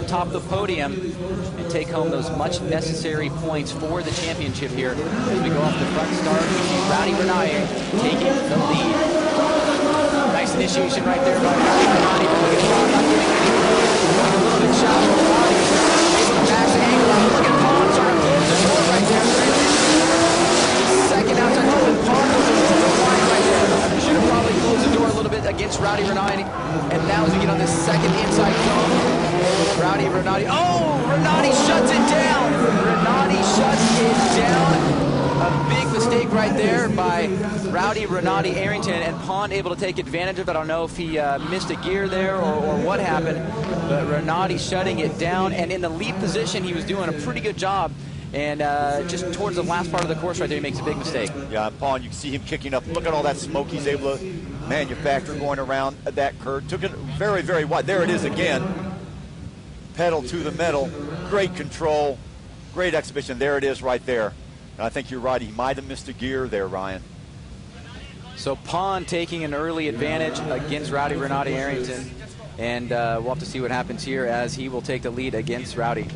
on top of the podium and take home those much necessary points for the championship here. As we go off the front start, we see Rowdy Renati taking the lead. Nice initiation right there by Rowdy Renati. Look at Pawn not getting any room. Going a little bit shallow. Rowdy able to max the angle out. Look at Pawn trying to close the door right there. Second outside door, and Pawn goes a little bit wide right there. Should have probably closed the door a little bit against Rowdy Renati. And now as we get on this second inside zone, Rowdy Renati. Oh, Renati shuts it down. Renati shuts it down. A big mistake right there by Rowdy Renati Arrington, and Pawn able to take advantage of it. I don't know if he missed a gear there or what happened, but Renati shutting it down. And in the lead position, he was doing a pretty good job. And just towards the last part of the course right there, he makes a big mistake. Yeah, Pawn, you can see him kicking up. Look at all that smoke he's able to manufacture going around that curve. Took it very, very wide. There it is again. Pedal to the metal. Great control. Great exhibition. There it is right there. And I think you're right. He might have missed a gear there, Ryan. So Pawn taking an early advantage against Rowdy Renati Arrington. And we'll have to see what happens here as he will take the lead against Rowdy.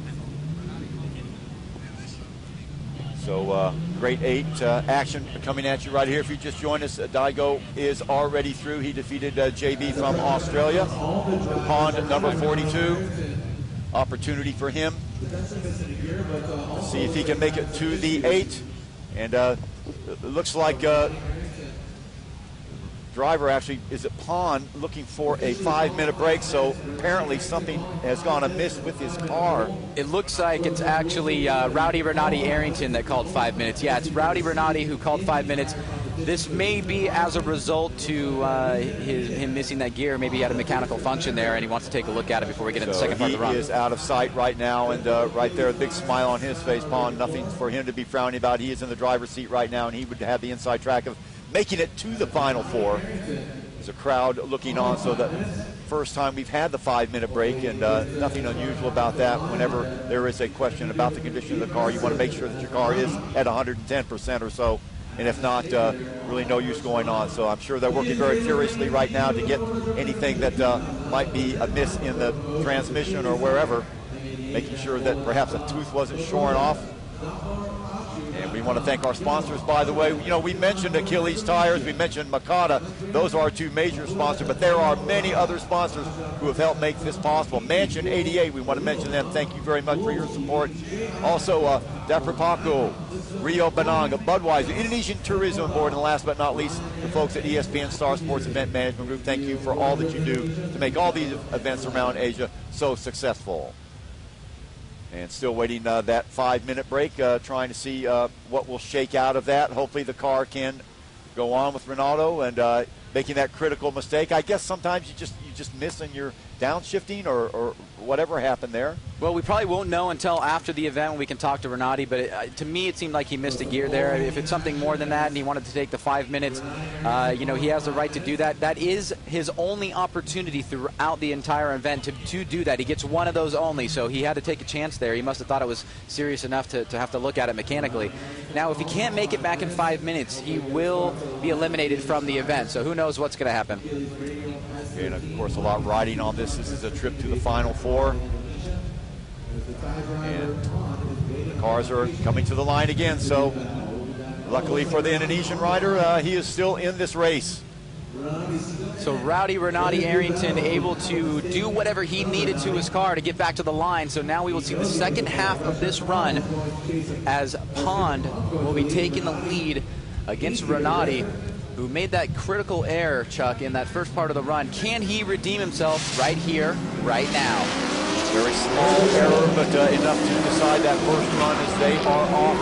So grade 8 action coming at you right here. If you just joined us, Daigo is already through. He defeated JB from Australia. Pawn number 42. Opportunity for him. See if he can make it to the 8. And it looks like driver actually is at Pawn looking for a 5-minute break, so apparently something has gone amiss with his car. It looks like it's actually Rowdy Renati Arrington that called 5 minutes. Yeah, it's Rowdy Renati who called 5 minutes. This may be as a result to him missing that gear. Maybe he had a mechanical function there and he wants to take a look at it before we get into the second part of the run. He is out of sight right now, and right there, a big smile on his face. Pawn, nothing for him to be frowning about. He is in the driver's seat right now, and he would have the inside track of making it to the Final Four. There's a crowd looking on, so the first time we've had the 5-minute break, and nothing unusual about that. Whenever there is a question about the condition of the car, you want to make sure that your car is at 110% or so, and if not, really no use going on. So I'm sure they're working very furiously right now to get anything that might be amiss in the transmission or wherever, making sure that perhaps a tooth wasn't shorn off. And we want to thank our sponsors, by the way. You know, we mentioned Achilles Tires, we mentioned Makata. Those are our two major sponsors, but there are many other sponsors who have helped make this possible. Mansion 88, we want to mention them. Thank you very much for your support. Also, Depripaco, Rio Bananga, Budweiser, Indonesian Tourism Board, and last but not least, the folks at ESPN Star Sports Event Management Group. Thank you for all that you do to make all these events around Asia so successful. And still waiting that 5-minute break, trying to see what will shake out of that. Hopefully the car can go on with Ronaldo and making that critical mistake. I guess sometimes you just miss in your downshifting or whatever happened there. Well, we probably won't know until after the event when we can talk to Renati, but to me it seemed like he missed a gear there. If it's something more than that and he wanted to take the 5 minutes, you know, he has the right to do that. That is his only opportunity throughout the entire event to do that. He gets one of those only, so he had to take a chance there. He must have thought it was serious enough to have to look at it mechanically. Now, if he can't make it back in 5 minutes, he will be eliminated from the event, so who knows what's going to happen. And of course, a lot riding on this. This is a trip to the Final Four. And the cars are coming to the line again, so luckily for the Indonesian rider, he is still in this race. So Rowdy Renati Arrington able to do whatever he needed to his car to get back to the line. So now we will see the second half of this run as Pond will be taking the lead against Renati, who made that critical error, Chuck, in that first part of the run. Can he redeem himself right here, right now? Very small error, but enough to decide that first run as they are off.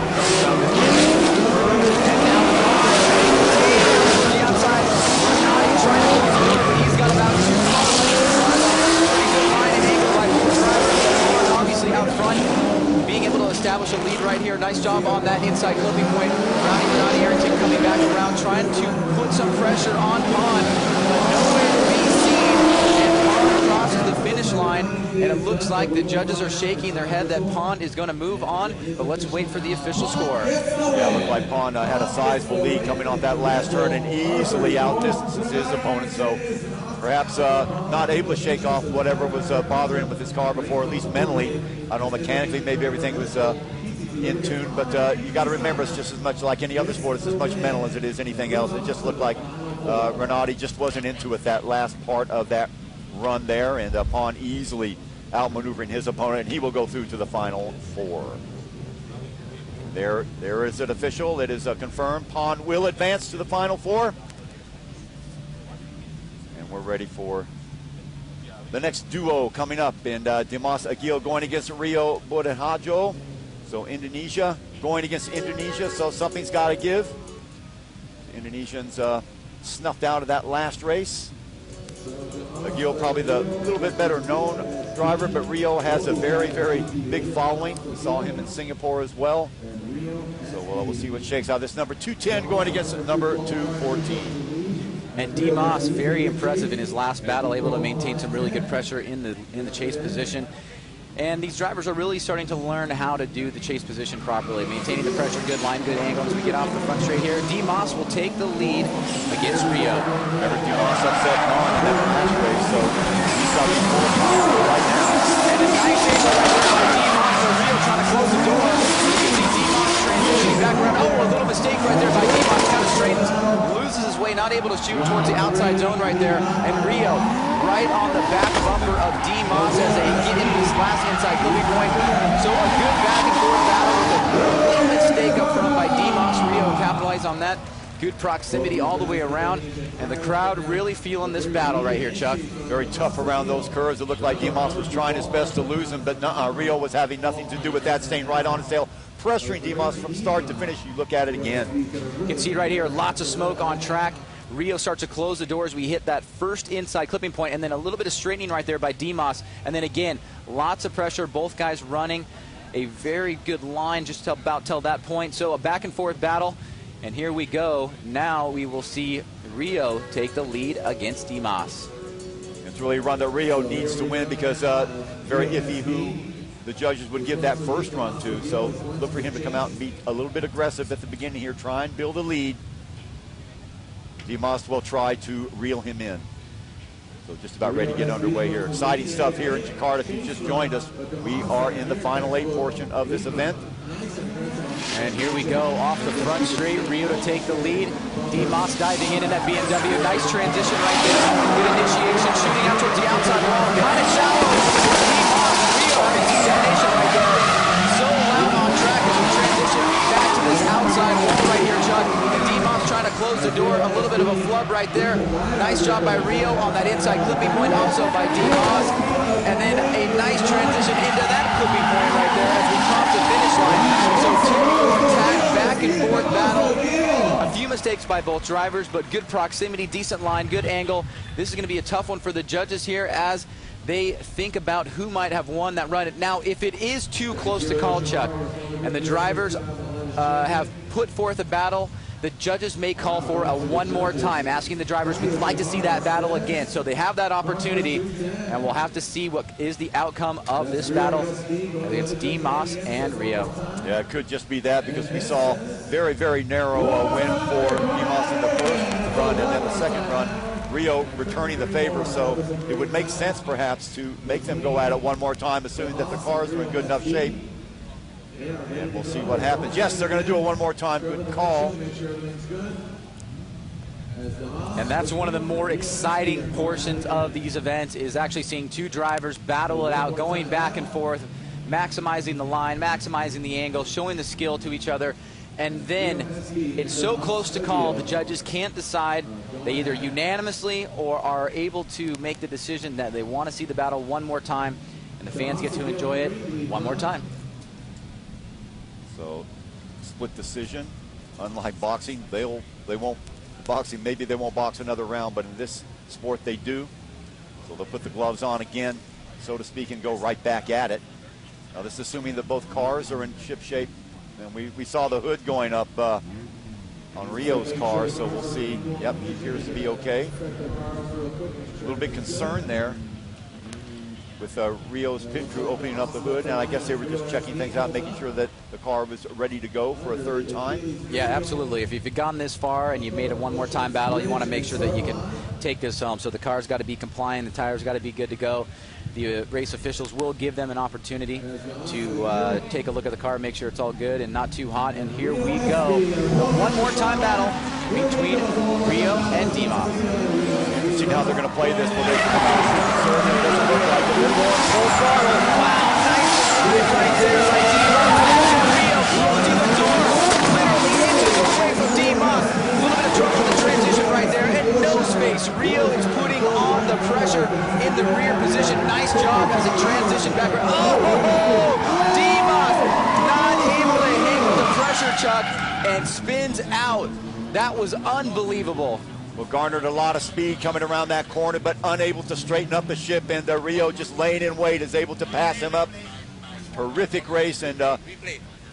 And now on the outside, Renati trying to close the door, but he's got about 2 miles. Pretty good line and angle by both drivers. Obviously out front, being able to establish a lead right here. Nice job on that inside clipping point. Rowdy Renati Arrington coming back around, trying to put some pressure on Pond, but nowhere to be seen. And Pond crosses the finish line, and it looks like the judges are shaking their head that Pond is going to move on, but let's wait for the official score. Yeah, it looked like Pond had a sizable lead coming off that last turn and easily outdistances his opponent, so perhaps not able to shake off whatever was bothering him with his car before, at least mentally. I don't know, mechanically, maybe everything was in tune, but you got to remember, it's just as much like any other sport. It's as much mental as it is anything else. It just looked like Renati just wasn't into it that last part of that run there, and Pon easily outmaneuvering his opponent, and he will go through to the final 4. There is it official. It is confirmed. Pon will advance to the final 4. And we're ready for the next duo coming up. And Dimas Agil going against Rio Bodehajo. So Indonesia going against Indonesia. So something's got to give. The Indonesians snuffed out of that last race. Agil probably the little bit better known driver, but Rio has a very, very big following. We saw him in Singapore as well. So we'll see what shakes out. This number 210 going against number 214. And Dimas, very impressive in his last battle, able to maintain some really good pressure in the chase position. And these drivers are really starting to learn how to do the chase position properly, maintaining the pressure, good line, good angle. As we get off the front straight here, Dimas will take the lead against Rio. Remember, Dimas upset Pon in that last race, so he's got the full power right now. And a nice angle right there by Dimas for Rio, trying to close the door. You can see Dimas transitioning back around. Oh, a little mistake right there by Dimas. Kind of straightens, loses his way, not able to shoot towards the outside zone right there. And Rio right on the back bumper of Dimas as they get into this last inside clipping point. So a good back and forth battle with a little mistake up front by Dimas. Rio capitalized on that. Good proximity all the way around, and the crowd really feeling this battle right here, Chuck. Very tough around those curves. It looked like Dimas was trying his best to lose him, but Rio was having nothing to do with that, staying right on his tail, pressuring Dimas from start to finish. You look at it again. You can see right here, lots of smoke on track. Rio starts to close the doors. We hit that first inside clipping point, and then a little bit of straightening right there by Dimas. And then again, lots of pressure, both guys running a very good line just about till that point. So a back and forth battle. And here we go. Now we will see Rio take the lead against Dimas. It's really a run that Rio needs to win because very iffy who the judges would give that first run to. So look for him to come out and be a little bit aggressive at the beginning here, try and build a lead. Dimas will try to reel him in. So just about ready to get underway here. Exciting stuff here in Jakarta. If you just joined us, we are in the final 8 portion of this event. And here we go, off the front straight, Rio to take the lead. Dimas diving in that BMW. Nice transition right there. Good initiation, shooting out towards the outside wall. Kind of shallow. Dimas, Rio having determination right there. So loud on track as we transition back to this outside wall right here, Chuck. And Dimas trying to close the door. A little bit of a flub right there. Nice job by Rio on that inside clipping point, also by Dimas. And then a nice transition into that clipping point right there as we cross the finish line. So back and forth battle. A few mistakes by both drivers, but good proximity, decent line, good angle. This is going to be a tough one for the judges here as they think about who might have won that run. Now, if it is too close to call, Chuck, and the drivers have put forth a battle, the judges may call for a one more time, asking the drivers, we'd like to see that battle again. So they have that opportunity, and we'll have to see what is the outcome of this battle against Dimas and Rio. Yeah, it could just be that because we saw very, very narrow win for Dimas in the first run, and then the second run, Rio returning the favor. So it would make sense perhaps to make them go at it one more time, assuming that the cars are in good enough shape. And we'll see what happens. Yes, they're going to do it one more time. Good call. And that's one of the more exciting portions of these events, is actually seeing two drivers battle it out, going back and forth, maximizing the line, maximizing the angle, showing the skill to each other. And then it's so close to call, the judges can't decide. They either unanimously or are able to make the decision that they want to see the battle one more time, and the fans get to enjoy it one more time. So, split decision. Unlike boxing, they won't. Boxing, maybe they won't box another round, but in this sport they do. So they'll put the gloves on again, so to speak, and go right back at it. Now this is assuming that both cars are in ship shape. And we saw the hood going up on Rio's car, so we'll see. Yep, he appears to be okay. A little bit concerned there with Rio's pit crew opening up the hood, and I guess they were just checking things out, making sure that the car was ready to go for a third time. Yeah, absolutely. If you've gone this far and you've made a one more time battle, you want to make sure that you can take this home. So the car's got to be compliant, the tires got to be good to go. The race officials will give them an opportunity to take a look at the car, make sure it's all good and not too hot. And here we go. One more time battle between Rio and Dimas. See how they're going to play this. Will they come out and it doesn't look like it. They're going full throttle. Wow, nice move right there by Dimas. Rio closing the door, literally inches away from Dimas. A little bit of trouble with the transition right there, and no space. Rio is putting on the pressure in the rear position. Nice job as it transitioned back. Oh, Dimas not able to handle the pressure, Chuck, and spins out. That was unbelievable. Well, garnered a lot of speed coming around that corner, but unable to straighten up the ship, and Rio just laying in wait is able to pass him up. Terrific race, and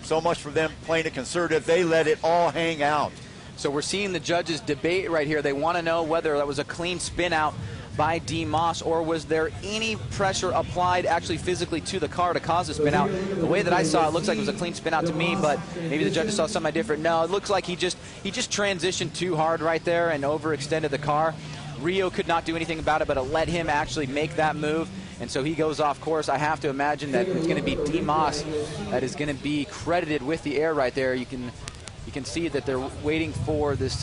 so much for them playing it conservative. They let it all hang out. So we're seeing the judges debate right here. They want to know whether that was a clean spin out by Dimas, or was there any pressure applied actually physically to the car to cause a spin out. The way that I saw it, looks like it was a clean spin out to me, but maybe the judges saw something different. No, it looks like he just transitioned too hard right there and overextended the car. Rio could not do anything about it, but it let him actually make that move, and so he goes off course. I have to imagine that it's going to be Dimas that is going to be credited with the air right there. You can see that they're waiting for this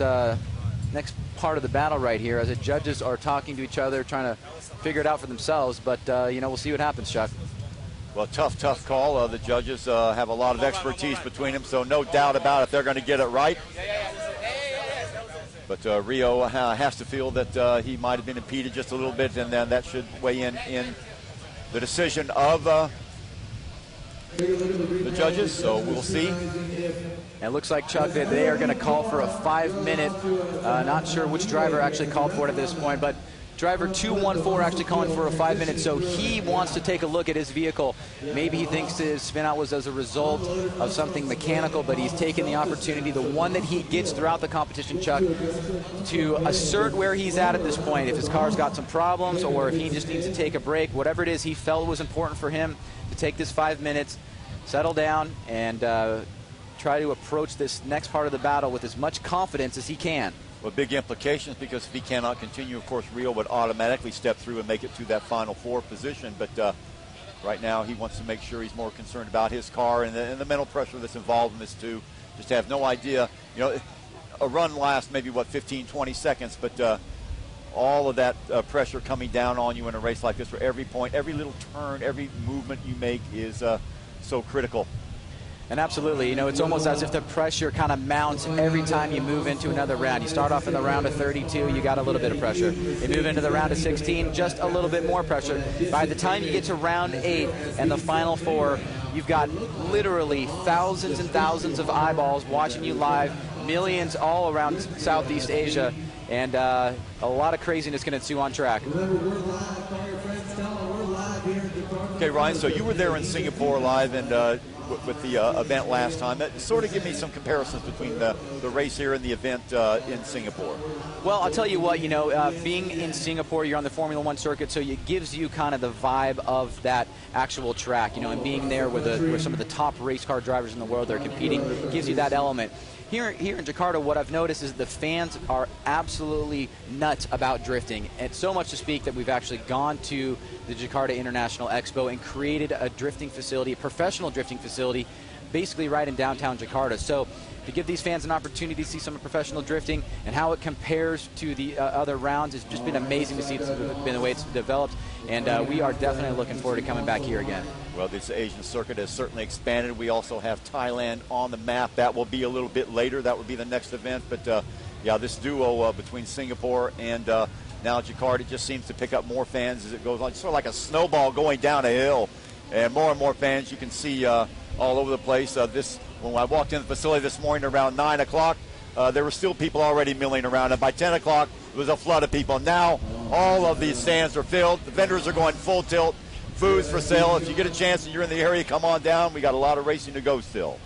next part of the battle right here as the judges are talking to each other, trying to figure it out for themselves. But, you know, we'll see what happens, Chuck. Well, tough call. The judges have a lot of expertise between them, so no doubt about it, they're going to get it right. But Rio has to feel that he might have been impeded just a little bit, and then that should weigh in the decision of the judges, so we'll see. And it looks like, Chuck, that they are going to call for a 5-minute. Not sure which driver actually called for it at this point, but driver 214 actually calling for a 5-minute. So he wants to take a look at his vehicle. Maybe he thinks his spin out was as a result of something mechanical, but he's taken the opportunity, the one that he gets throughout the competition, Chuck, to assert where he's at this point. If his car's got some problems or if he just needs to take a break, whatever it is, he felt was important for him to take this 5 minutes, settle down, and try to approach this next part of the battle with as much confidence as he can. Well, big implications, because if he cannot continue, of course, Rio would automatically step through and make it to that final 4 position. But right now he wants to make sure he's more concerned about his car and the mental pressure that's involved in this too. Just have no idea. You know, a run lasts maybe, what, 15, 20 seconds, but all of that pressure coming down on you in a race like this, where every point, every little turn, every movement you make is so critical. And absolutely, you know, it's almost as if the pressure kind of mounts every time you move into another round. You start off in the round of 32, you got a little bit of pressure. You move into the round of 16, just a little bit more pressure. By the time you get to round 8 and the final 4, you've got literally thousands and thousands of eyeballs watching you live, millions all around Southeast Asia, and a lot of craziness going to ensue on track. Okay, Ryan, so you were there in Singapore live and with the event last time. That sort of give me some comparisons between the race here and the event in Singapore. Well, I'll tell you what, you know, being in Singapore, you're on the Formula One circuit, so it gives you kind of the vibe of that actual track, you know, and being there with some of the top race car drivers in the world that are competing gives you that element. Here in Jakarta, what I've noticed is the fans are absolutely nuts about drifting, and so much to speak that we've actually gone to the Jakarta International Expo and created a drifting facility, a professional drifting facility, basically right in downtown Jakarta. So to give these fans an opportunity to see some professional drifting and how it compares to the other rounds, it's just been amazing to see the way it's developed, and we are definitely looking forward to coming back here again. Well, this Asian circuit has certainly expanded. We also have Thailand on the map. That will be a little bit later. That will be the next event. But, yeah, this duo between Singapore and now Jakarta just seems to pick up more fans as it goes on. It's sort of like a snowball going down a hill. And more fans you can see all over the place. When I walked in the facility this morning around 9 o'clock, there were still people already milling around. And by 10 o'clock, it was a flood of people. Now all of these stands are filled. The vendors are going full tilt. Food's for sale. If you get a chance and you're in the area, come on down. We got a lot of racing to go still.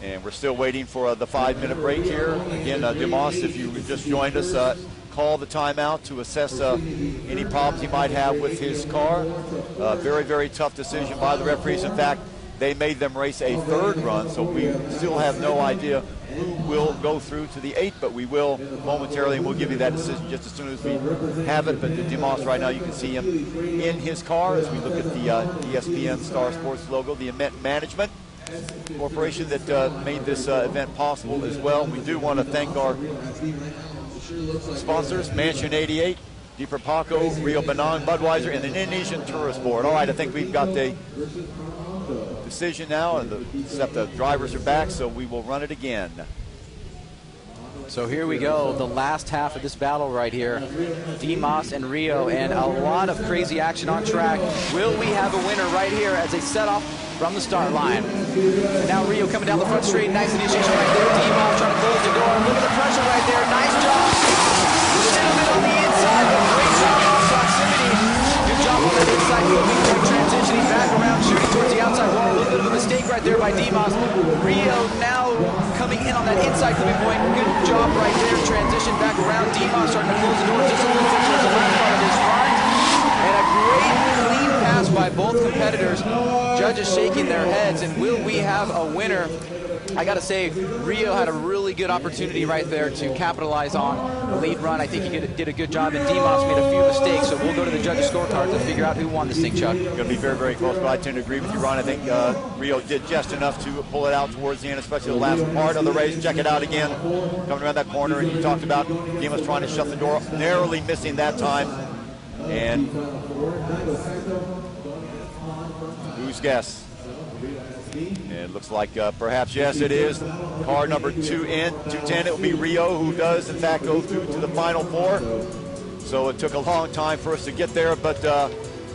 And we're still waiting for the 5-minute break here. Again, Dimas, if you just joined us, call the timeout to assess any problems he might have with his car. Very tough decision by the referees. In fact, they made them race a third run, so we still have no idea who will go through to the 8th, but we will momentarily, and we'll give you that decision just as soon as we have it. But Dimas right now, you can see him in his car as we look at the ESPN Star Sports logo, the event management corporation that made this event possible as well. We do want to thank our sponsors, Mansion 88, Deeper Paco, Rio Benang, Budweiser, and the Indonesian Tourist Board. All right, I think we've got the decision now, and except the drivers are back, so we will run it again. So here we go, the last half of this battle right here. Dimas and Rio, and a lot of crazy action on track. Will we have a winner right here as they set off from the start line? And now Rio coming down the front straight, nice initiation right there. Dimas trying to close the door. Look at the pressure right there, nice job. A little bit on the inside, but great job on proximity. Good job on that inside moving, transitioning back around, shooting towards the outside wall. A little bit of a mistake right there by Dimas. Rio now coming in on that inside clipping point. Good job right there, transition back around. Dimas starting to close the door just a little bit towards the last part of this run. And a great clean pass by both competitors. Judges shaking their heads, and will we have a winner? I got to say, Rio had a really good opportunity right there to capitalize on the lead run. I think he did a good job, and Dimas made a few mistakes, so we'll go to the judges' scorecard to figure out who won this thing, Chuck. Going to be very, very close, but I tend to agree with you, Ron. I think Rio did just enough to pull it out towards the end, especially the last part of the race. Check it out again, coming around that corner, and you talked about Dimas trying to shut the door, narrowly missing that time. And whose guess? It looks like perhaps, yes, it is. Car number 210, it will be Rio who does, in fact, go through to the final 4. So it took a long time for us to get there, but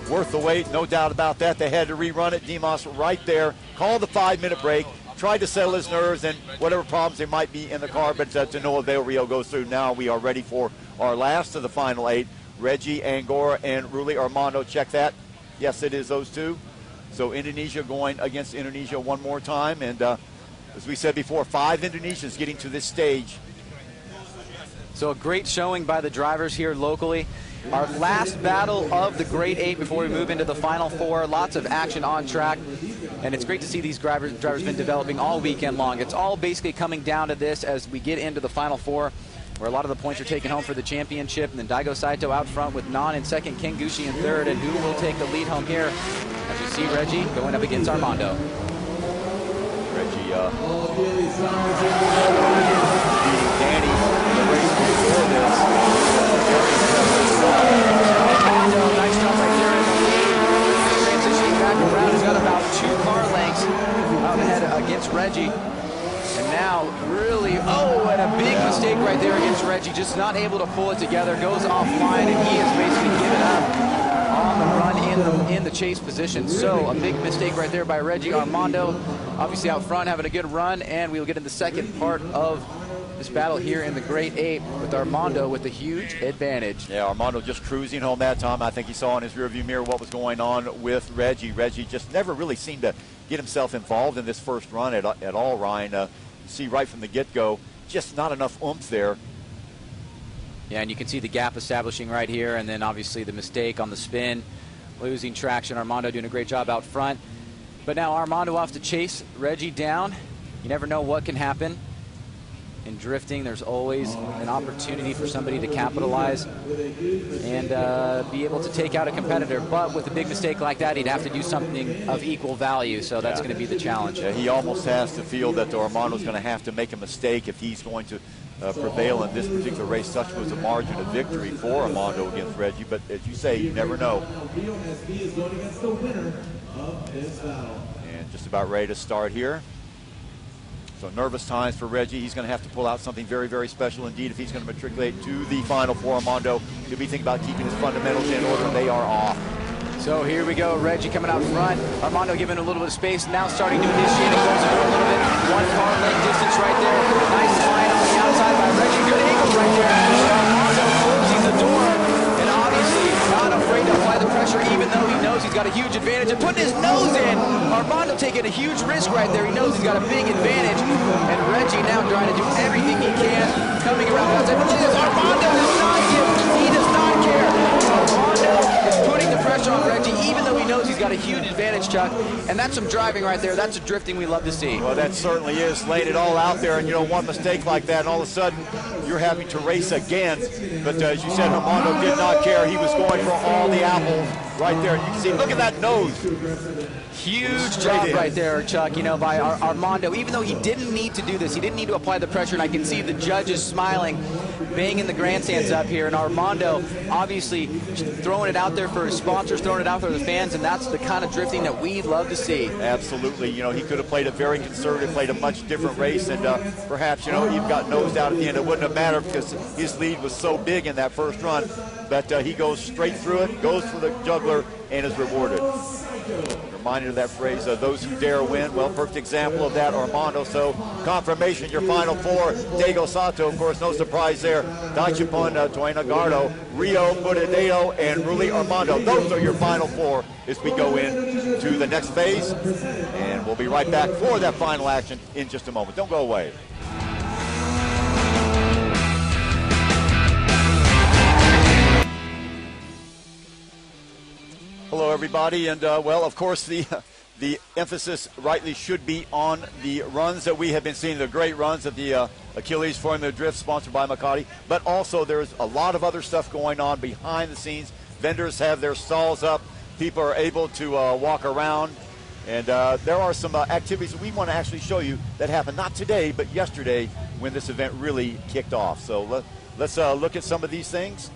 worth the wait, no doubt about that. They had to rerun it. Dimas right there, called the 5-minute break, tried to settle his nerves and whatever problems there might be in the car, but to no avail. Rio goes through. Now we are ready for our last of the final 8. Reggie, Angora, and Ruli Armando. Check that. Yes, it is those two. So Indonesia going against Indonesia one more time. And as we said before, 5 Indonesians getting to this stage. So a great showing by the drivers here locally. Our last battle of the Great 8 before we move into the Final 4. Lots of action on track. And it's great to see these drivers been developing all weekend long. It's all basically coming down to this as we get into the Final 4, where a lot of the points are taken home for the championship. And then Daigo Saito out front with Nan in second, Ken Gushi in third. And who will take the lead home here? As you see Reggie going up against Armando. Reggie beating Danny in the race before this. Armando, nice job right there in the lead. Transitioning back around. He's got about 2 car lengths out ahead against Reggie. And now really, and a big mistake right there against Reggie, just not able to pull it together, goes offline, and he has basically given up on the run in the chase position. So a big mistake right there by Reggie. Armando obviously out front having a good run, and we'll get in the second part of this battle here in the Great 8 with Armando with a huge advantage. Yeah, Armando just cruising home that time. I think he saw in his rearview mirror what was going on with Reggie. Reggie just never really seemed to get himself involved in this first run at all, Ryan. You see right from the get-go, just not enough oomph there. Yeah, and you can see the gap establishing right here, and then obviously the mistake on the spin, losing traction. Armando doing a great job out front. But now Armando off to chase Reggie down. You never know what can happen. In drifting, there's always an opportunity for somebody to capitalize and be able to take out a competitor. But with a big mistake like that, he'd have to do something of equal value. So that's going to be the challenge. Yeah, he almost has to feel that Armando's going to have to make a mistake if he's going to prevail in this particular race. Such was the margin of victory for Armando against Reggie. But as you say, you never know. And just about ready to start here. So nervous times for Reggie. He's going to have to pull out something very, very special indeed if he's going to matriculate to the Final 4. Armando could be thinking about keeping his fundamentals in order. They are off. So here we go. Reggie coming out front. Armando giving a little bit of space. Now starting to initiate and close the door a little bit. 1 car length distance right there. Nice line on the outside by Reggie. Good angle right there. Armando closing the door. And obviously not afraid to apply the pressure even though he knows he's got a huge advantage. And putting his nose in. Armando taking a huge risk right there. He knows he's got a big advantage. And Reggie now trying to do everything he can. Coming around the outside. But look at this. Armando does not give. He does not care. Armando is putting the pressure on Reggie even though he knows he's got a huge advantage, Chuck, and that's some driving right there. That's a drifting we love to see. Well, that certainly is, laying it all out there, and you know, one mistake like that, and all of a sudden you're having to race again. But as you said, Armando did not care. He was going for all the apples right there. You can see, look at that nose. Huge job right there, Chuck, you know, by Armando. Even though he didn't need to do this, he didn't need to apply the pressure, and I can see the judges smiling, banging the grandstands up here, and Armando obviously throwing it out there for his sponsors, throwing it out for the fans, and that's the kind of drifting that we love to see. Absolutely. You know, he could have played a very conservative, played a much different race, and perhaps, you know, he got nosed out at the end. It wouldn't have mattered because his lead was so big in that first run, but he goes straight through it, goes for the juggler, and is rewarded. Reminded of that phrase, those who dare win. Well, perfect example of that, Armando. So confirmation, your final four, Diego Sato, of course, no surprise there. Dachipon, Toena Gardo, Rio, Buddadeo, and Ruli Armando. Those are your final four as we go into the next phase. And we'll be right back for that final action in just a moment. Don't go away. Hello, everybody, and well, of course, the emphasis rightly should be on the runs that we have been seeing, the great runs of the Achilles Formula Drift, sponsored by Makati, but also there's a lot of other stuff going on behind the scenes. Vendors have their stalls up, people are able to walk around, and there are some activities that we want to actually show you that happened not today, but yesterday when this event really kicked off. So let's look at some of these things.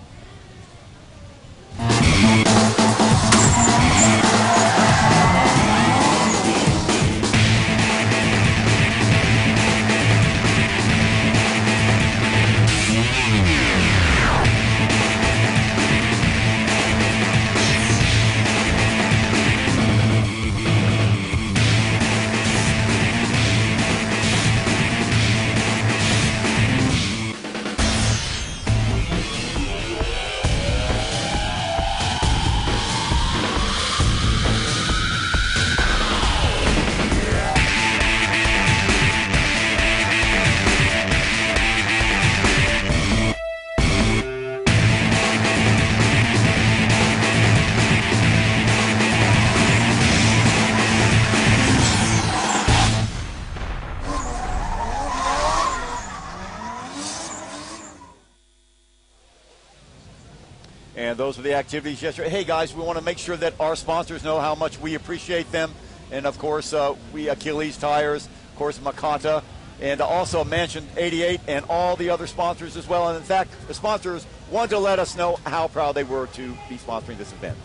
And those were the activities yesterday. Hey, guys, we want to make sure that our sponsors know how much we appreciate them. And, of course, we Achilles Tires, of course, Makata, and also Mansion 88 and all the other sponsors as well. And, in fact, the sponsors wanted to let us know how proud they were to be sponsoring this event.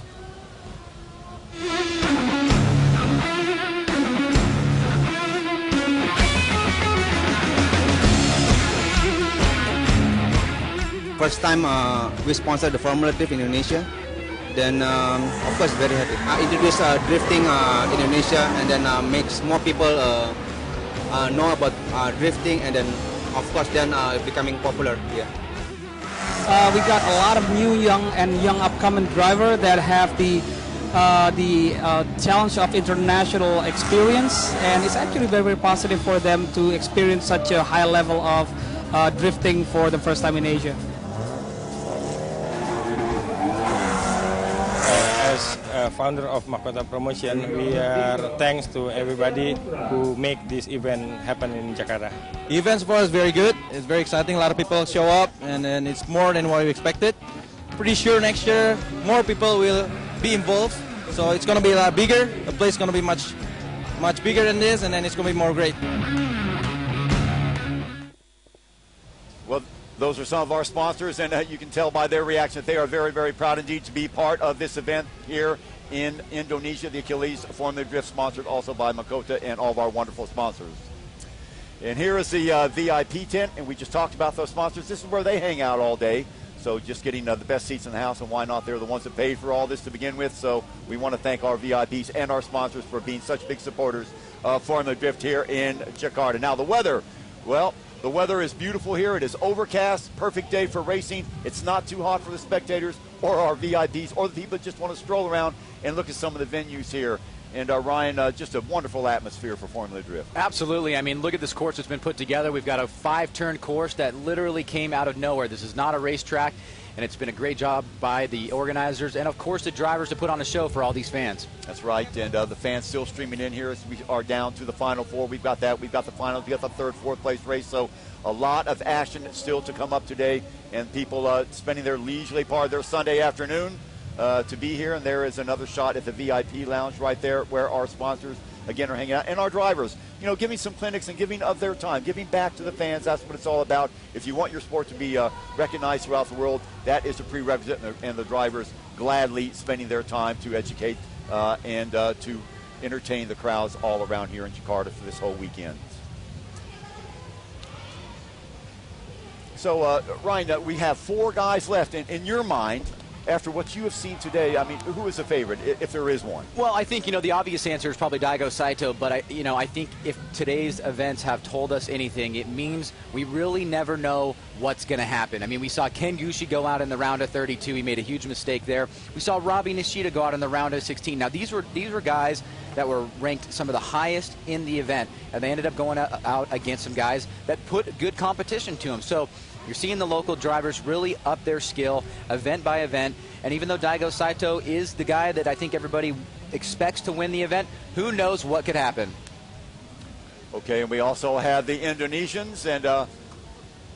First time we sponsored the Formula Drift Indonesia. Then, of course, very happy. I introduced drifting Indonesia, and then makes more people know about drifting, and then, of course, then becoming popular here. We got a lot of new young upcoming driver that have the challenge of international experience, and it's actually very, very positive for them to experience such a high level of drifting for the first time in Asia. As founder of Makota Promotion, we are thanks to everybody who make this event happen in Jakarta. The event for us is very good. It's very exciting. A lot of people show up, and it's more than what we expected. Pretty sure next year more people will be involved. So it's going to be a lot bigger. The place is going to be much bigger than this, and then it's going to be more great. Well, those are some of our sponsors, and you can tell by their reaction that they are very, very proud indeed to be part of this event here in Indonesia. The Achilles Formula Drift, sponsored also by Makota and all of our wonderful sponsors. And here is the VIP tent, and we just talked about those sponsors. This is where they hang out all day. So just getting the best seats in the house, and why not? They're the ones that paid for all this to begin with. So we want to thank our VIPs and our sponsors for being such big supporters of Formula Drift here in Jakarta. Now the weather, well, the weather is beautiful here. It is overcast, perfect day for racing. It's not too hot for the spectators or our VIPs or the people that just want to stroll around and look at some of the venues here. And Ryan, just a wonderful atmosphere for Formula Drift. Absolutely. I mean, look at this course that's been put together. We've got a 5-turn course that literally came out of nowhere. This is not a racetrack. and it's been a great job by the organizers and, of course, the drivers to put on a show for all these fans. That's right, and the fans still streaming in here as we are down to the Final Four. We've got that. We've got the finals. We've got the third, fourth place race. So a lot of action still to come up today, and people spending their leisurely part of their Sunday afternoon to be here. And there is another shot at the VIP lounge right there where our sponsors, again, are hanging out. And our drivers, you know, giving some clinics and giving of their time, giving back to the fans. That's what it's all about. If you want your sport to be recognized throughout the world, that is a prerequisite, and the drivers gladly spending their time to educate and to entertain the crowds all around here in Jakarta for this whole weekend. So, Ryan, we have 4 guys left. In your mind, after what you have seen today, I mean, who is the favorite, if there is one? Well, I think, you know, the obvious answer is probably Daigo Saito, but, I think if today's events have told us anything, it means we really never know what's going to happen. I mean, we saw Ken Gushi go out in the round of 32. He made a huge mistake there. We saw Robbie Nishida go out in the round of 16. Now, these were guys that were ranked some of the highest in the event, and they ended up going out against some guys that put good competition to them. So you're seeing the local drivers really up their skill event by event, and even though Daigo Saito is the guy that I think everybody expects to win the event, who knows what could happen. Okay, and we also have the Indonesians and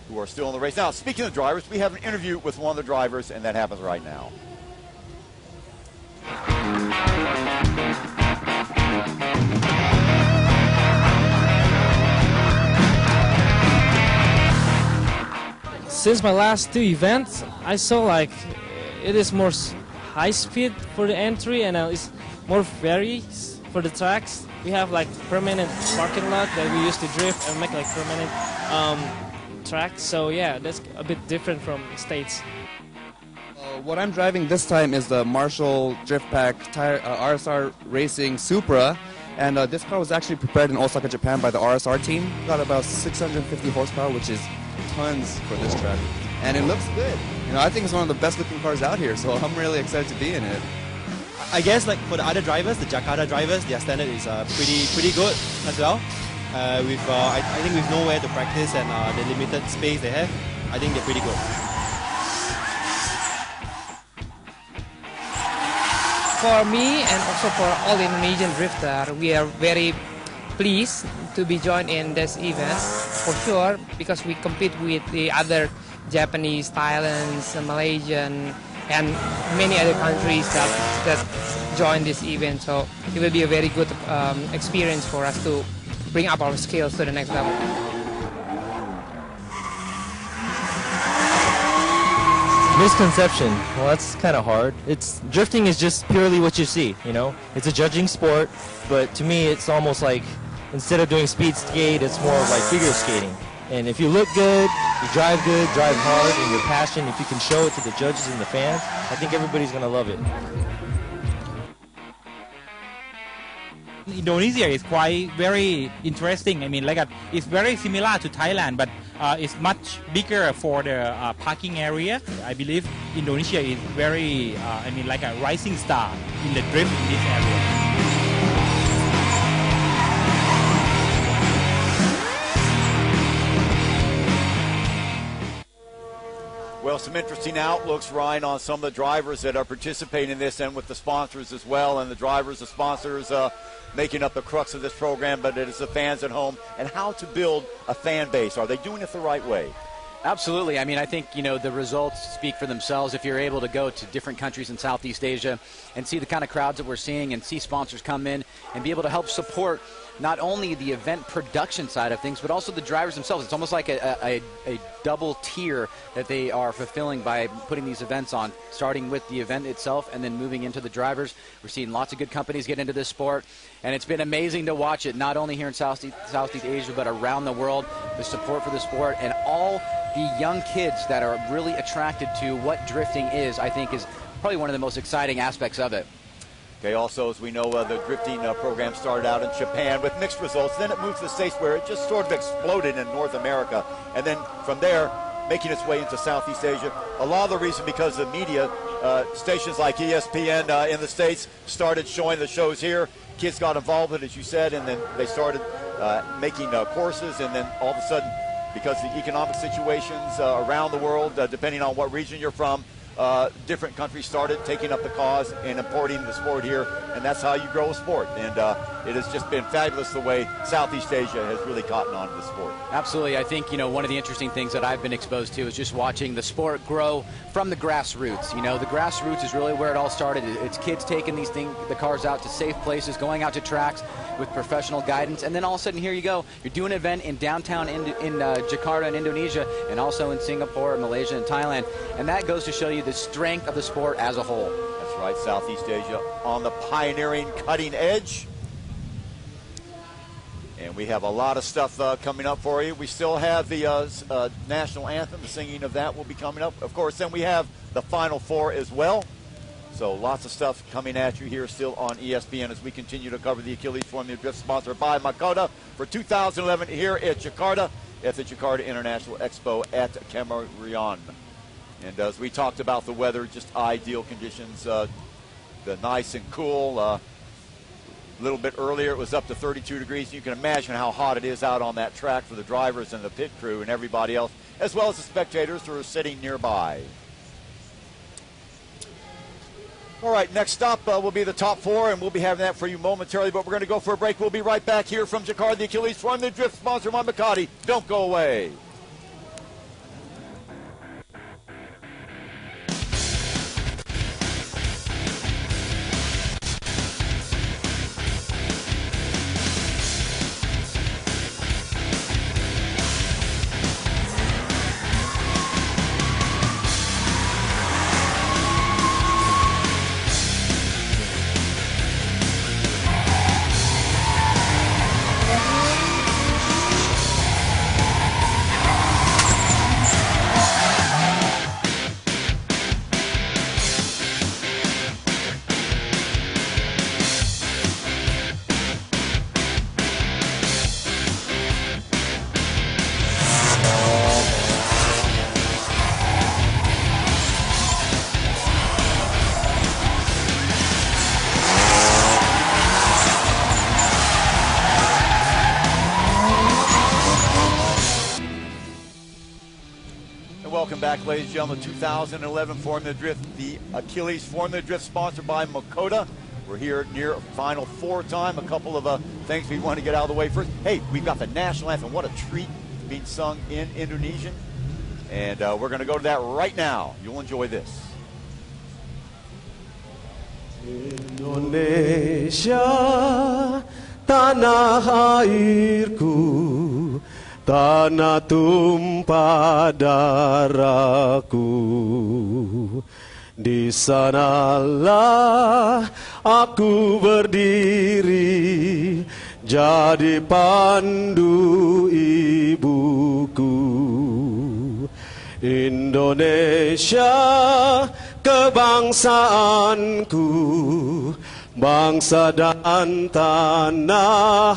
who are still in the race. Now, speaking of drivers, we have an interview with one of the drivers, and that happens right now. Since my last 2 events, I saw like it is more high speed for the entry, and it's more varies for the tracks. We have like permanent parking lot that we used to drift and make like permanent tracks. So yeah, that's a bit different from States. What I'm driving this time is the Marshall Drift Pack RSR Racing Supra, and this car was actually prepared in Osaka, Japan by the RSR team. Got about 650 horsepower, which is tons for this track, and it looks good. You know, I think it's one of the best looking cars out here, so I'm really excited to be in it. I guess like for the other drivers, the Jakarta drivers, their standard is pretty good as well. I think with nowhere to practice and the limited space they have, I think they're pretty good. For me and also for all Indonesian drifters, we are very pleased to be joined in this event for sure, because we compete with the other Japanese, Thailand, Malaysian, and many other countries that join this event. So it will be a very good experience for us to bring up our skills to the next level. Misconception. Well, that's kind of hard. Drifting is just purely what you see, you know? It's a judging sport, but to me it's almost like instead of doing speed skate, it's more of like figure skating. And if you look good, you drive hard, and your passion, if you can show it to the judges and the fans, I think everybody's going to love it. Indonesia is quite very interesting. I mean, like it's very similar to Thailand, but it's much bigger for the parking area. I believe Indonesia is very, like a rising star in the drift in this area. Well, some interesting outlooks, Ryan, on some of the drivers that are participating in this, and with the sponsors as well, and the drivers, the sponsors making up the crux of this program, but it is the fans at home, and how to build a fan base. Are they doing it the right way? Absolutely. I mean, I think, the results speak for themselves. If you're able to go to different countries in Southeast Asia and see the kind of crowds that we're seeing and see sponsors come in and be able to help support not only the event production side of things, but also the drivers themselves. It's almost like a double tier that they are fulfilling by putting these events on, starting with the event itself and then moving into the drivers. We're seeing lots of good companies get into this sport, and it's been amazing to watch it, not only here in Southeast Asia, but around the world, the support for the sport, and all the young kids that are really attracted to what drifting is, I think is probably one of the most exciting aspects of it. Okay, also, as we know, the drifting program started out in Japan with mixed results. Then it moved to the States, where it just sort of exploded in North America. And then from there, making its way into Southeast Asia. A lot of the reason because the media, stations like ESPN in the States started showing the shows here. Kids got involved with it, as you said, and then they started making courses. And then all of a sudden, because the economic situations around the world, depending on what region you're from, different countries started taking up the cause and importing the sport here, and that's how you grow a sport. And it has just been fabulous the way Southeast Asia has really caught on to the sport. Absolutely. I think, one of the interesting things that I've been exposed to is just watching the sport grow from the grassroots. The grassroots is really where it all started. It's kids taking the cars out to safe places, going out to tracks with professional guidance, and then all of a sudden here you go. You're doing an event in downtown in Jakarta in Indonesia, and also in Singapore, Malaysia, and Thailand, and that goes to show you the strength of the sport as a whole. That's right, Southeast Asia on the pioneering, cutting edge. And we have a lot of stuff coming up for you. We still have the national anthem. The singing of that will be coming up. Of course, then we have the Final Four as well. So lots of stuff coming at you here still on ESPN as we continue to cover the Achilles Formula Drift, sponsored by Makoda for 2011 here at Jakarta at the Jakarta International Expo at Kemarian. And as we talked about the weather, just ideal conditions, the nice and cool. A little bit earlier, it was up to 32 degrees. You can imagine how hot it is out on that track for the drivers and the pit crew and everybody else, as well as the spectators who are sitting nearby. All right, next stop will be the top four, and we'll be having that for you momentarily, but we're going to go for a break. We'll be right back here from Jakarta, the Achilles Formula Drift, sponsored by Makati. Don't go away. Welcome back, ladies and gentlemen. 2011 Formula Drift, the Achilles Formula Drift, sponsored by Makoda. We're here near Final Four time. A couple of things we want to get out of the way first. Hey, we've got the national anthem. What a treat being sung in Indonesian. And we're going to go to that right now. You'll enjoy this. Indonesia, tanah airku, tanah tumpah darahku. Di sanalah aku berdiri, jadi pandu ibuku. Indonesia, kebangsaanku, bangsa dan tanah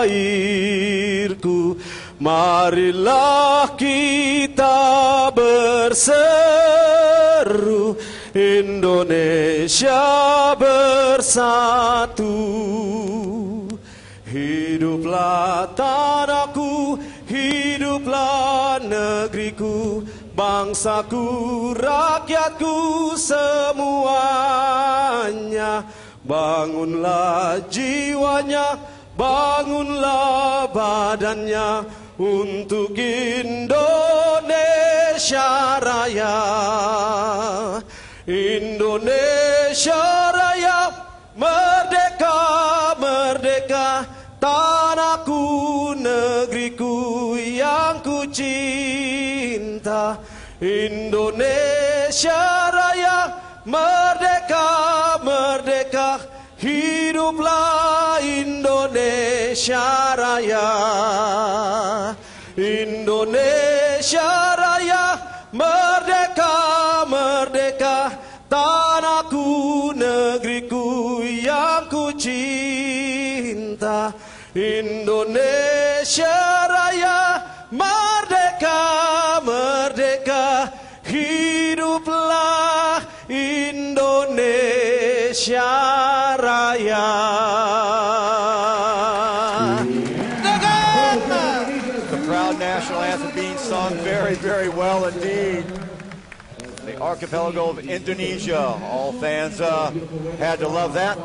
airku. Marilah kita berseru, Indonesia bersatu. Hiduplah tanahku, hiduplah negeriku, bangsaku, rakyatku semuanya. Bangunlah jiwanya, bangunlah badannya untuk Indonesia Raya. Indonesia Raya, merdeka, merdeka, tanahku, negeriku yang ku cinta. Indonesia Raya, merdeka, merdeka, hiduplah Indonesia Raya. Indonesia Raya, merdeka, merdeka, tanahku, negeriku yang ku cinta. Indonesia Raya, merdeka, merdeka, hiduplah Indonesia Raya. The proud national archipelago of Indonesia. All fans had to love that.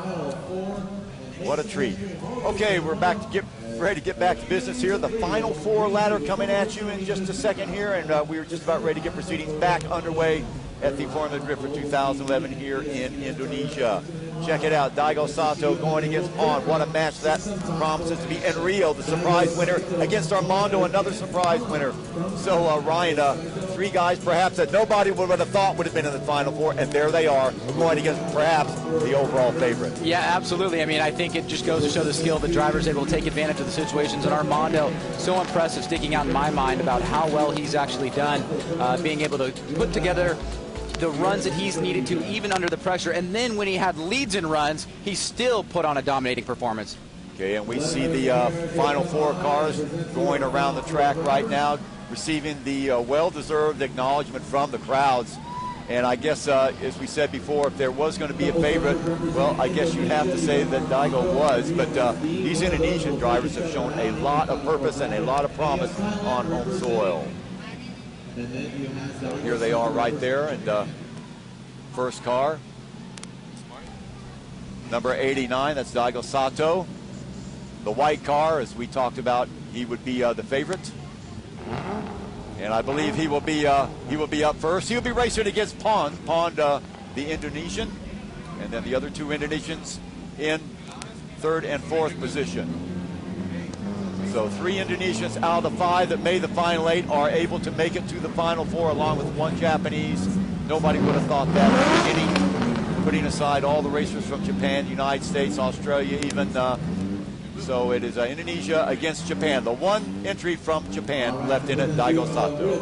What a treat. Okay, we're ready to get back to business here. The final four ladder coming at you in just a second here, and we're just about ready to get proceedings back underway at the Formula Drift for 2011 here in Indonesia. Check it out, Daigo Sato going against Pon. What a match that promises to be. And Rio, the surprise winner, against Armando, another surprise winner. So Ryan, three guys perhaps that nobody would have thought would have been in the Final Four, and there they are, going against perhaps the overall favorite. Yeah, absolutely. I mean, I think it just goes to show the skill of the drivers able to take advantage of the situations. And Armando, so impressive, sticking out in my mind about how well he's actually done, being able to put together the runs that he's needed to, even under the pressure. And then when he had leads in runs, he still put on a dominating performance. Okay, and we see the final four cars going around the track right now, receiving the well-deserved acknowledgement from the crowds. And I guess, as we said before, if there was going to be a favorite, well, I guess you'd have to say that Daigo was. But these Indonesian drivers have shown a lot of purpose and a lot of promise on home soil. So here they are right there, and first car, number 89, that's Daigo Sato. The white car, as we talked about, he would be the favorite, and I believe he will be up first. He'll be racing against Pon, the Indonesian, and then the other two Indonesians in third and fourth position. So three Indonesians out of the five that made the final eight are able to make it to the final four, along with one Japanese. Nobody would have thought that at the beginning, putting aside all the racers from Japan, United States, Australia even. So it is Indonesia against Japan. The one entry from Japan left in it, Daigo Sato.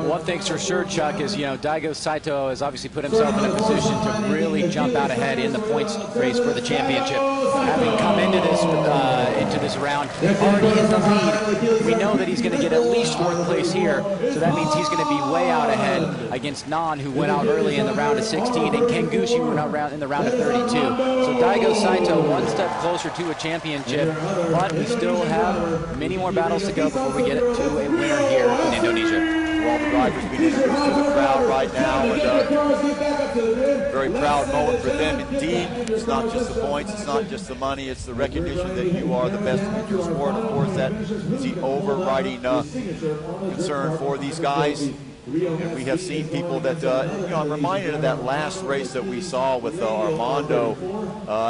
One thing's for sure, Chuck, is, you know, Daigo Saito has obviously put himself in a position to really jump out ahead in the points race for the championship. Having come into this round already in the lead, we know that he's going to get at least fourth place here. So that means he's going to be way out ahead against Nan, who went out early in the round of 16, and Kengushi, who went out in the round of 32. So Daigo Saito one step closer to a championship. But we still have many more battles to go before we get to a winner here in Indonesia. All the drivers being introduced to the crowd right now, and a very proud moment for them indeed. It's not just the points, it's not just the money, it's the recognition that you are the best in your sport. Of course, that is the overriding concern for these guys. And we have seen people that, you know, I'm reminded of that last race that we saw with Armando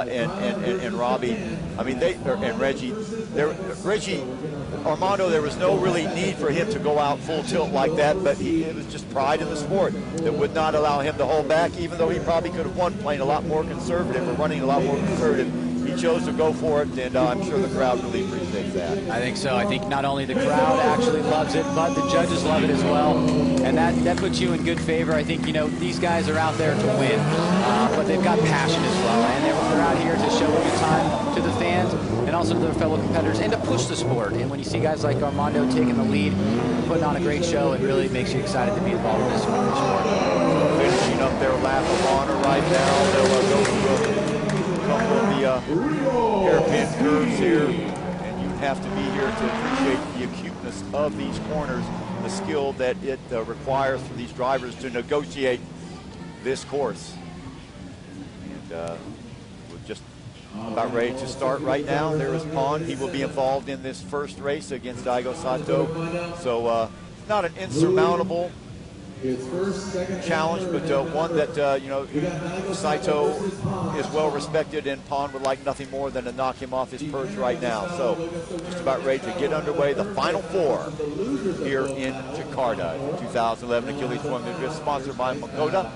and Robbie. I mean, and Reggie. Armando, there was no really need for him to go out full tilt like that, but it was just pride in the sport that would not allow him to hold back, even though he probably could have won playing a lot more conservative or running a lot more conservative. He chose to go for it, and I'm sure the crowd really appreciates that. I think so. I think not only the crowd actually loves it, but the judges love it as well, and that puts you in good favor. I think, you know, these guys are out there to win, but they've got passion as well, and they're out here to show a good time to the fans and also to their fellow competitors, and to push the sport. And when you see guys like Armando taking the lead, putting on a great show, it really makes you excited to be involved in this sport. Finishing up their lap of honor right now. They'll go through a couple of the hairpin curves here, and you have to be here to appreciate the acuteness of these corners, the skill that it requires for these drivers to negotiate this course. And we're just about ready to start right now. There is Pon. He will be involved in this first race against Daigo Sato. So not an insurmountable challenge, but one that, you know, Saito is well respected, and Pon would like nothing more than to knock him off his perch right now. So just about ready to get underway. The final four here in Jakarta, 2011 Achilles Formula Drift, sponsored by Makoda.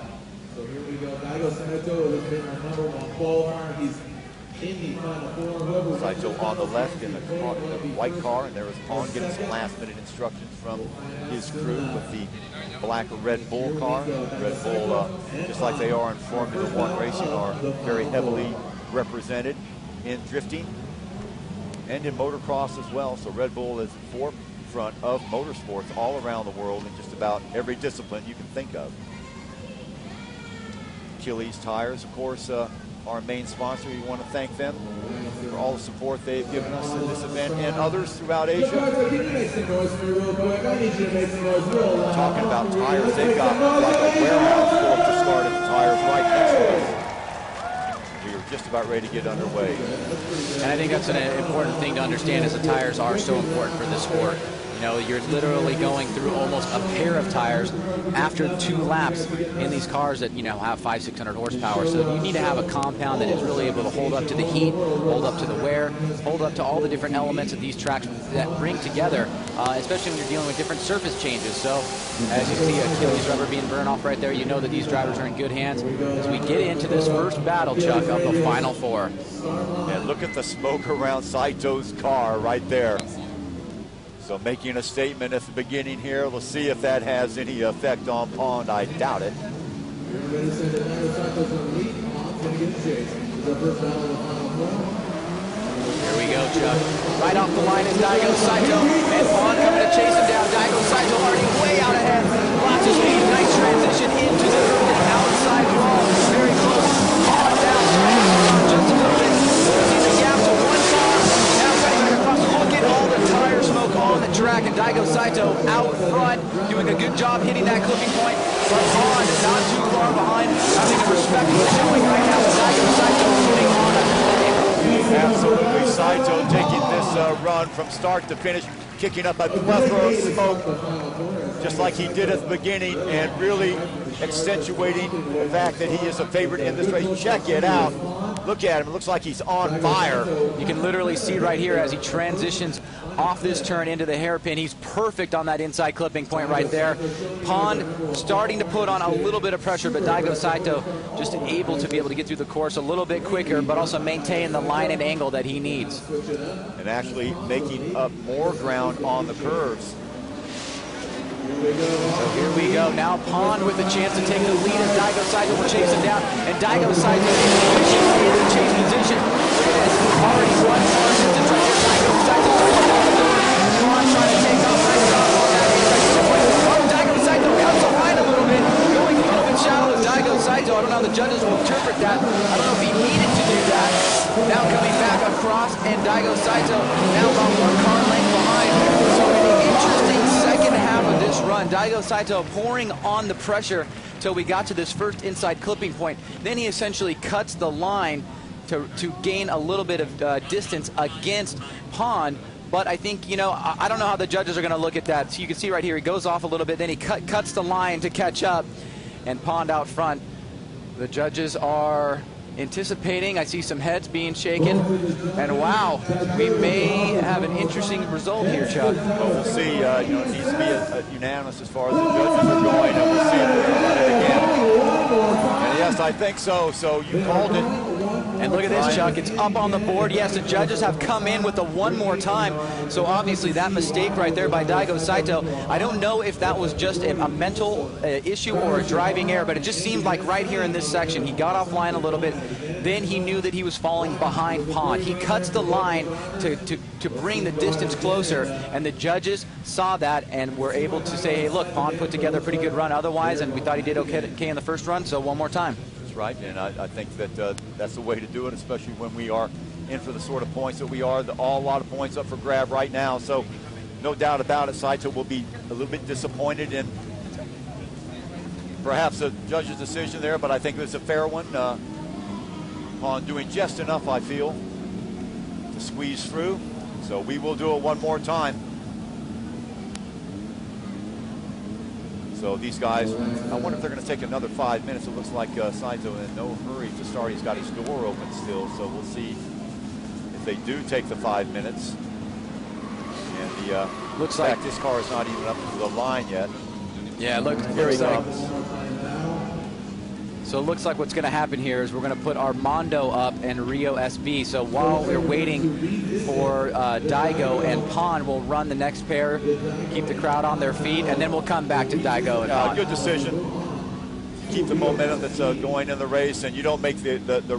So here we go. Daigo Saito has been our #1 qualifier. He's in the final four. Saito on the left in the white car, and there was Pon getting some last-minute instructions from his crew with the black Red Bull car. Red Bull, just like they are in Formula One racing, are very heavily represented in drifting and in motocross as well. So Red Bull is forefront of motorsports all around the world in just about every discipline you can think of. Achilles Tires, of course, our main sponsor. We want to thank them for all the support they've given us in this event and others throughout Asia. Talking about tires, they've got like a warehouse full of discarded tires right next to us. We are just about ready to get underway. And I think that's an important thing to understand, is the tires are so important for this sport. You know, you're literally going through almost a pair of tires after 2 laps in these cars that, you know, have 500-600 horsepower. So you need to have a compound that is really able to hold up to the heat, hold up to the wear, hold up to all the different elements that these tracks that bring together, especially when you're dealing with different surface changes. So as you see Achilles rubber being burned off right there, you know that these drivers are in good hands as we get into this first battle, Chuck, of the Final Four. And look at the smoke around Saito's car right there. So making a statement at the beginning here. We'll see if that has any effect on Pond. I doubt it. Here we go, Chuck. Right off the line is Daigo Saito, and Pond coming to chase him down. Daigo Saito already way out ahead. Lots of speed. Nice transition into the outside wall. Very close. Pond down. Just a little bit. Sees the gap to 1 car. Now cutting back across. Look at all the tire smoke on the track, and Daigo Saito out front, doing a good job hitting that clipping point. But Pond is not too far behind. I think a respectable showing right now. Daigo Saito putting on a clip. Absolutely, Saito taking this run from start to finish, kicking up a plethora of smoke, just like he did at the beginning, and really accentuating the fact that he is a favorite in this race. Check it out. Look at him. It looks like he's on fire. You can literally see right here as he transitions off this turn into the hairpin. He's perfect on that inside clipping point right there. Pond starting to put on a little bit of pressure, but Daigo Saito just able to get through the course a little bit quicker, but also maintain the line and angle that he needs. And actually making up more ground on the curves. So here we go. Now Pond with a chance to take the lead as Daigo Saito will chase him down. And Daigo Saito is efficiently in the chase position. Look at this. Already 1 car distance right here. Daigo Saito starting to open the door. Pond trying to take off. Nice job on that inside point. Oh, Daigo Saito cuts the line a little bit. Going a little bit shallow with Daigo Saito. I don't know how the judges will interpret that. I don't know if he needed to do that. Now coming back across, and Daigo Saito now about 1 car length behind. So an interesting second half of this run. Daigo Saito pouring on the pressure till we got to this first inside clipping point. Then he essentially cuts the line to gain a little bit of distance against Pond. But I think, you know, I don't know how the judges are going to look at that. So you can see right here, he goes off a little bit, then he cuts the line to catch up, and Pond out front. The judges are anticipating. I see some heads being shaken, and wow, we may have an interesting result here, Chuck. Well, we'll see. You know, it needs to be a unanimous as far as the judges are going, and we'll see if they're going to run it again. And yes, I think so. So you called it. And look at this, Chuck. It's up on the board. Yes, the judges have come in with the 1 more time. So obviously that mistake right there by Daigo Saito, I don't know if that was just a mental issue or a driving error, but it just seemed like right here in this section, he got offline a little bit. Then he knew that he was falling behind Pond. He cuts the line to bring the distance closer, and the judges saw that and were able to say, hey, look, Pond put together a pretty good run otherwise, and we thought he did okay in the first run, so 1 more time. That's right, and I think that that's the way to do it, especially when we are in for the sort of points that we are. A lot of points up for grab right now, so no doubt about it, Saito will be a little bit disappointed in perhaps a judge's decision there, but I think it was a fair one. On doing just enough, I feel, to squeeze through. So we will do it 1 more time. So these guys, I wonder if they're going to take another 5 minutes. It looks like Saito in no hurry to start. He's got his door open still, so we'll see if they do take the 5 minutes. And the looks like this car is not even up to the line yet. Yeah, look, here he like, comes. So it looks like what's going to happen here is we're going to put Armando up and Rio SB. So while we're waiting for Daigo and Pond, we'll run the next pair, keep the crowd on their feet, and then we'll come back to Daigo and Pond. Good decision. Keep the momentum that's going in the race, and you don't make the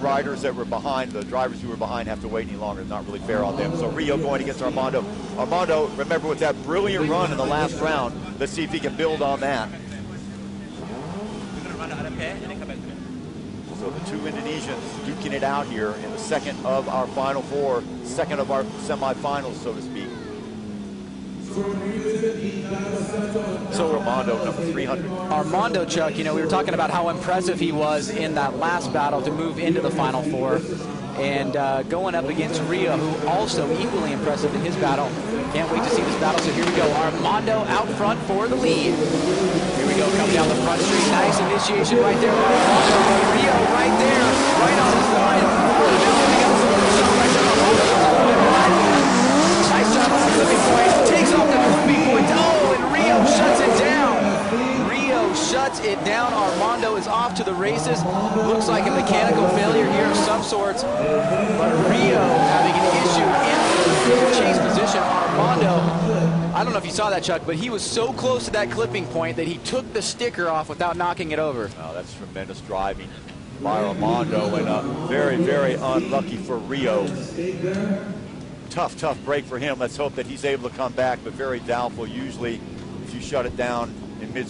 riders that were behind, the drivers who were behind, have to wait any longer. It's not really fair on them. So Rio going against Armando. Armando, remember, with that brilliant run in the last round, let's see if he can build on that. So the two Indonesians duking it out here in the second of our Final Four, second of our semifinals, so to speak. So Armando, number 300. Armando, Chuck, you know, we were talking about how impressive he was in that last battle to move into the Final Four. And going up against Rio, who also equally impressive in his battle. Can't wait to see this battle. So here we go. Armando out front for the lead. Here we go, coming down the front street. Nice initiation right there by Armando. Rio right there, right on his line. Nice job on the flipping point. Takes off the flipping point. Oh, and Rio shuts it down. Rio shuts it down. Armando is off to the races. Looks like a mechanical failure here of some sorts. But Rio having an issue in the chase position. Armando, I don't know if you saw that, Chuck, but he was so close to that clipping point that he took the sticker off without knocking it over. Oh, that's tremendous driving by Armando, and very, very unlucky for Rio. Tough break for him. Let's hope that he's able to come back, but very doubtful. Usually, if you shut it down in mid